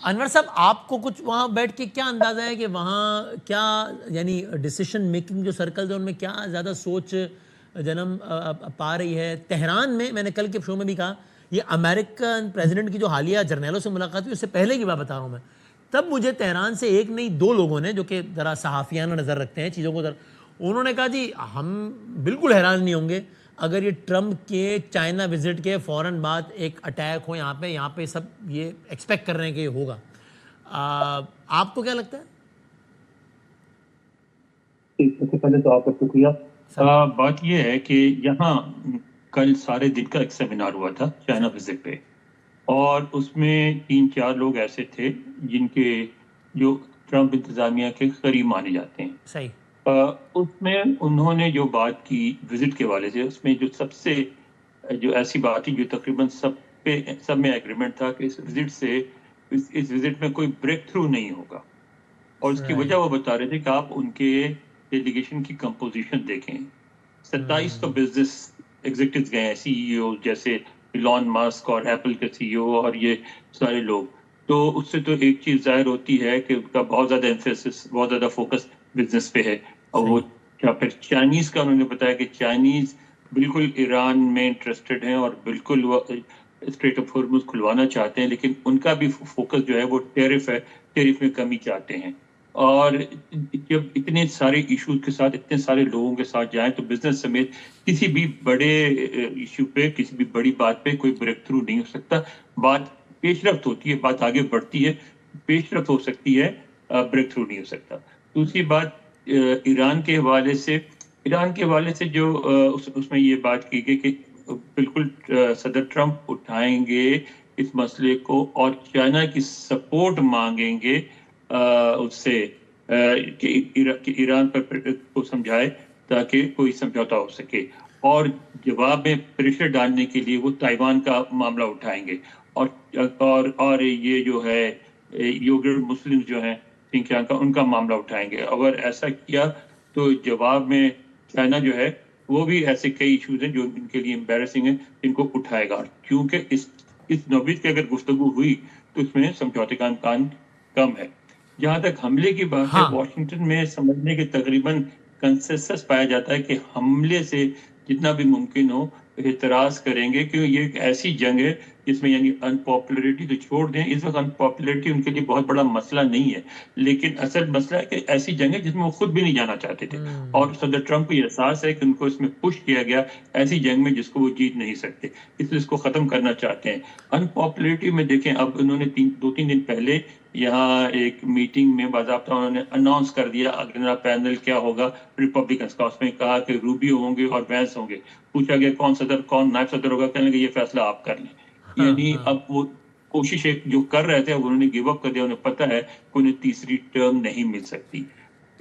انور صاحب آپ کو کچھ وہاں بیٹھ کے کیا اندازہ ہے کہ وہاں کیا یعنی ڈیسیشن میکنگ جو سرکلز ہیں ان میں کیا زیادہ سوچ جنم پا رہی ہے؟ تہران میں نے کل کے شو میں بھی کہا یہ امریکن پریزیڈنٹ کی جو حالیہ جرنیلوں سے ملاقات ہوئی اس سے پہلے کی بات بتا رہا ہوں میں، تب مجھے تہران سے ایک نہیں دو لوگوں نے جو کہ ذرا صحافیانہ نظر رکھتے ہیں چیزوں کو انہوں نے کہا جی ہم بالکل حیران نہیں ہوں گے اگر یہ ٹرمپ کے چائنا وزٹ کے فوراً بعد ایک اٹیک ہو یہاں پہ سب یہ ایکسپیکٹ کر رہے ہیں کہ یہ ہوگا. آپ کو کیا لگتا ہے؟ سب سے پہلے تو آپ کا شکریہ. بات یہ ہے کہ یہاں کل سارے دن کا ایک سیمینار ہوا تھا چائنا وزٹ پہ، اور اس میں 3-4 لوگ ایسے تھے جن کے جو ٹرمپ انتظامیہ کے قریب مانے جاتے ہیں. صحیح. اس میں انہوں نے جو بات کی وزٹ کے والے سے، اس میں جو سب سے جو ایسی بات تھی جو تقریباً سب میں ایگریمنٹ تھا کہ اس وزٹ سے اس وزٹ میں کوئی بریک تھرو نہیں ہوگا. اور اس کی وجہ وہ بتا رہے تھے کہ آپ ان کے ڈیلیگیشن کی کمپوزیشن دیکھیں. 27 تو بزنس ایگزیکٹوز گئے ہیں، سی ای او جیسے ایلون ماسک اور ایپل کے سی ای او اور یہ سارے لوگ. تو اس سے تو ایک چیز ظاہر ہوتی ہے کہ ان کا بہت زیادہ ایمفیسس، بہت زیادہ فوکس بزنس پہ ہے. اور وہ کیا پھر چائنیز کا انہوں نے بتایا کہ چائنیز بالکل ایران میں انٹرسٹڈ ہیں اور بالکل وہ اسٹریٹ آف ہارمز کھلوانا چاہتے ہیں، لیکن ان کا بھی فوکس جو ہے وہ ٹیرف ہے، ٹیرف میں کمی چاہتے ہیں. اور جب اتنے سارے ایشوز کے ساتھ اتنے سارے لوگوں کے ساتھ جائیں تو بزنس سمیت کسی بھی بڑے ایشو پہ، کسی بھی بڑی بات پہ کوئی بریک تھرو نہیں ہو سکتا. بات پیش رفت ہوتی ہے، بات آگے بڑھتی ہے، پیش رفت ہو سکتی ہے، بریک تھرو نہیں ہو سکتا. دوسری بات ایران کے حوالے سے جو اس میں یہ بات کی گئی کہ بالکل صدر ٹرمپ اٹھائیں گے اس مسئلے کو اور چائنا کی سپورٹ مانگیں گے اس سے کہ ایران پر کو سمجھائے تاکہ کوئی سمجھوتا ہو سکے. اور جواب میں پریشر ڈالنے کے لیے وہ تائیوان کا معاملہ اٹھائیں گے اور یہ جو ہے یوگر مسلم جو ہیں سنکیانگ کا، ان کا معاملہ اٹھائیں گے. اگر ایسا کیا تو جواب میں چائنا جو ہے وہ بھی ایسے کئی ایشوز ہیں جو ان کے لیے امبیرسنگ ہیں جن کو اٹھائے گا، کیونکہ اس نوبت کی اگر گفتگو ہوئی تو اس میں سمجھوتے کا امکان کم ہے. جہاں تک حملے کی بات ہے، واشنگٹن میں سمجھنے کے تقریباً کنسنسس پایا جاتا ہے کہ حملے سے جتنا بھی ممکن ہو اعتراض کریں گے، کیونکہ یہ ایک ایسی جنگ ہے جس میں یعنی انپاپولرٹی تو چھوڑ دیں، اس وقت انپاپولرٹی ان کے لیے بہت بڑا مسئلہ نہیں ہے، لیکن اصل مسئلہ ہے کہ ایسی جنگ ہے جس میں وہ خود بھی نہیں جانا چاہتے تھے. اور صدر ٹرمپ کو یہ احساس ہے کہ ان کو اس میں پش کیا گیا ایسی جنگ میں جس کو وہ جیت نہیں سکتے، اس لیے اس کو ختم کرنا چاہتے ہیں. انپاپولرٹی میں دیکھیں، اب انہوں نے 2-3 دن پہلے یہاں ایک میٹنگ میں باضابطہ انہوں نے اناؤنس کر دیا اگلا پینل کیا ہوگا ریپبلکنز کا. اس میں کہا کہ روبیو ہوں گے اور وینس ہوں گے. پوچھا گیا کون صدر، کون نائب صدر ہوگا، کہنے لگے یہ فیصلہ آپ کر لیں. یعنی اب وہ کوشش ایک جو کر رہے تھے انہوں نے گیو اپ کر دیا. انہیں پتہ ہے کہ انہیں تیسری ٹرم نہیں مل سکتی.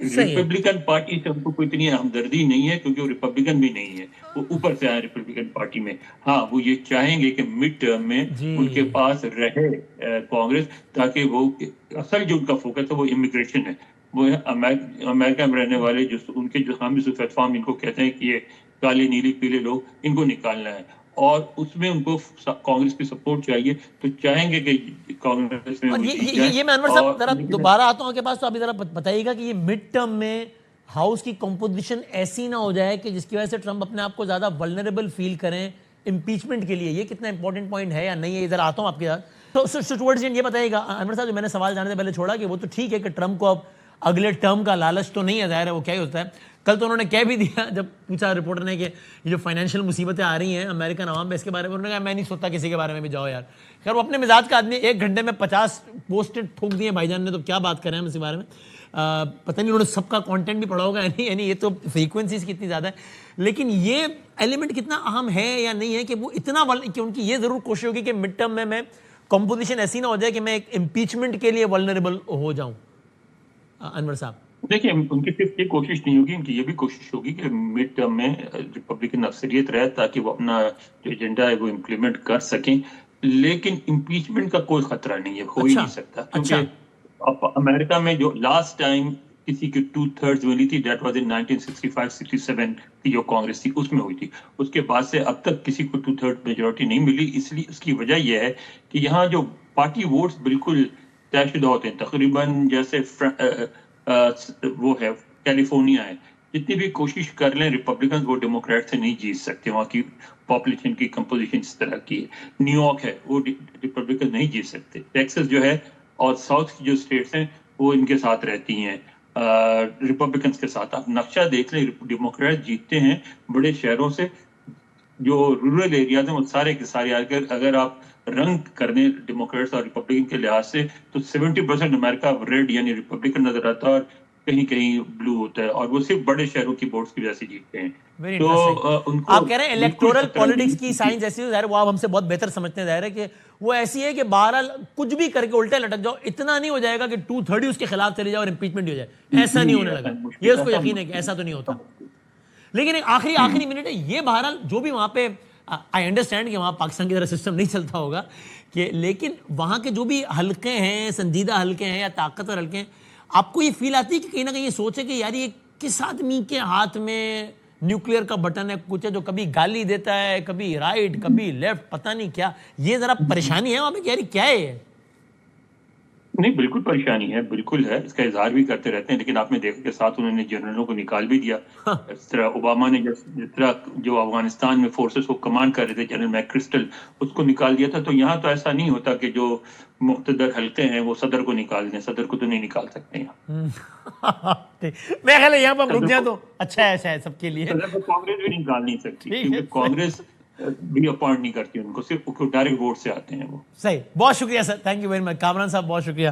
ریپبلکن پارٹی سے ان کو کوئی اتنی ہمدردی نہیں ہے کیونکہ وہ ریپبلکن بھی نہیں ہے، وہ اوپر سے آئے ریپبلکن پارٹی میں. ہاں وہ یہ چاہیں گے کہ مڈ ٹرم میں ان کے پاس رہے کانگریس، تاکہ وہ اصل جو ان کا فوکس ہے وہ امیگریشن ہے، وہ امریکہ میں رہنے والے جو ان کے جو حامی صفت فارم ان کو کہتے ہیں کہ یہ کالے نیلے پیلے لوگ، ان کو نکالنا ہے. اور اس میں ان کو کانگریس کی سپورٹ چاہیے، تو چاہیں گے کہ کانگریس میں یہ میں انور صاحب ذرا دوبارہ آتا ہوں آپ کے پاس، تو ابھی ذرا بتائیے گا کہ یہ مڈ ٹرم میں ہاؤس کی کمپوزیشن ایسی نہ ہو جائے کہ جس کی وجہ سے ٹرمپ اپنے آپ کو زیادہ ولنریبل فیل کریں امپیچمنٹ کے لیے. یہ کتنا امپورٹنٹ پوائنٹ ہے یا نہیں ہے؟ ادھر آتا ہوں آپ کے ساتھ. تو ٹورڈز یہ بتائیے گا انور صاحب، جو میں نے سوال جانے سے پہلے چھوڑا کہ وہ تو ٹھیک ہے کہ ٹرمپ کو اب اگلے ٹرم کا لالچ تو نہیں ہے، ظاہر ہے وہ کیا ہی ہوتا ہے. کل تو انہوں نے کہہ بھی دیا جب پوچھا رپورٹر نے کہ یہ جو فائنینشیل مصیبتیں آ رہی ہیں امریکن عوام پہ، اس کے بارے میں انہوں نے کہا میں نہیں سوچتا کسی کے بارے میں بھی جاؤ یار. خیر وہ اپنے مزاج کا آدمی، 1 گھنٹے میں 50 پوسٹ ٹھوک دیے بھائی جان نے، تو کیا بات کریں ہم اس کے بارے میں. پتہ نہیں انہوں نے سب کا کانٹینٹ بھی پڑھا ہوگا یعنی یہ تو فریکوینسیز کتنی زیادہ ہے. لیکن یہ ایلیمنٹ کتنا اہم ہے یا نہیں ہے کہ وہ اتنا کہ ان کی یہ ضرور کوشش ہوگی کہ مڈ ٹرم میں کمپوزیشن ایسی نہ ہو جائے کہ میں ایک امپیچمنٹ کے لیے ولنریبل ہو جاؤں. انور صاحب دیکھیں، ان کی صرف یہ کوشش نہیں ہوگی، ان کی یہ بھی کوشش ہوگی کہ مڈ ٹرم میں ریپبلکن اکثریت رہے تاکہ وہ اپنا جو ایجنڈا ہے وہ امپلیمنٹ کر سکیں. لیکن امپیچمنٹ کا کوئی خطرہ نہیں ہے، ہو ہی نہیں سکتا، کیونکہ امریکہ میں جو لاسٹ ٹائم کسی کی 2/3 ملی تھی، دیٹ واز ان 1965-67 کی جو کانگریس تھی اس میں ہوئی تھی. اس کے بعد سے اب تک کسی کو 2/3 میجورٹی نہیں ملی. اس لیے اس کی وجہ یہ ہے کہ یہاں جو پارٹی ووٹس بالکل طے شدہ ہوتے ہیں. تقریباً جیسے وہ ہے کیلیفورنیا ہے, جتنی بھی کوشش کر لیں ریپبلکنز وہ ڈیموکریٹ سے نہیں جیت سکتے, وہاں کی پاپولیشن کی کمپوزیشن اس طرح کی ہے. نیو یارک ہے وہ ریپبلکن نہیں جیت سکتے. ٹیکسس جو ہے اور ساؤتھ کی جو اسٹیٹس ہیں وہ ان کے ساتھ رہتی ہیں ریپبلکنز کے ساتھ. آپ نقشہ دیکھ لیں, ڈیموکریٹ جیتتے ہیں بڑے شہروں سے, جو رورل ایریاز ہیں وہ سارے کے سارے. اگر آپ رنگ کر دیں ڈیموکریٹس اور ریپبلکن کے لحاظ سے تو 70% امریکہ ریڈ یعنی ریپبلکن نظر آتا ہے, اور کہیں کہیں بلو ہوتا ہے, اور وہ صرف بڑے شہروں کی ووٹس کی وجہ سے جیتتے ہیں. Very تو interesting. ان کو آپ کہہ رہے ہیں الیکٹورل پالیٹکس کی بالکل سائنس ایسی ہے, ظاہر وہ آپ ہم سے بہت بہتر سمجھتے ہیں, ظاہر ہے کہ وہ ایسی ہے کہ بہرحال کچھ بھی کر کے الٹے لٹک جاؤ, اتنا نہیں ہو جائے گا کہ 230 اس کے خلاف چلے جاؤ اور امپیچمنٹ ہو جائے, ایسا نہیں ہونے لگا. یہ اس کو یقین ہے کہ ایسا تو نہیں ہوتا. لیکن ایک آخری منٹ ہے یہ, بہرحال جو بھی وہاں پہ آئی انڈرسٹینڈ کہ وہاں پاکستان کی طرح سسٹم نہیں چلتا ہوگا کہ, لیکن وہاں کے جو بھی حلقے ہیں, سنجیدہ حلقے ہیں یا طاقتور حلقے ہیں, آپ کو یہ فیل آتی ہے کہ کہیں نہ کہیں یہ سوچے کہ یار یہ کس آدمی کے ہاتھ میں نیوکلیئر کا بٹن ہے, کچھ ہے جو کبھی گالی دیتا ہے, کبھی رائٹ کبھی لیفٹ, پتہ نہیں کیا, یہ ذرا پریشانی ہے وہاں پہ کہ یار کیا ہے. نہیں بالکل پریشانی ہے, بالکل ہے, اس کا اظہار بھی کرتے رہتے ہیں. لیکن آپ نے دیکھا کہ ساتھ انہوں نے جنرلوں کو نکال بھی دیا. اس طرح اوباما نے جس طرح جو افغانستان میں فورسز کو کمانڈ کر رہے تھے جنرل میک کرسٹل, اس کو نکال دیا تھا. تو یہاں تو ایسا نہیں ہوتا کہ جو مقتدر حلقے ہیں وہ صدر کو نکال دیں, صدر کو تو نہیں نکال سکتے یہاں. میں خیال ہے یہاں پہ ہم رک جائیں تو اچھا ہے شاید سب کے لیے. صدر کو کانگریس بھی نکال نہیں سکتی کیونکہ کانگریس بھی اپوائنٹ نہیں کرتی ان کو, صرف ڈائریکٹ ووٹ سے آتے ہیں وہ. صحیح, بہت شکریہ sir, thank you very much. Kamran صاحب بہت شکریہ.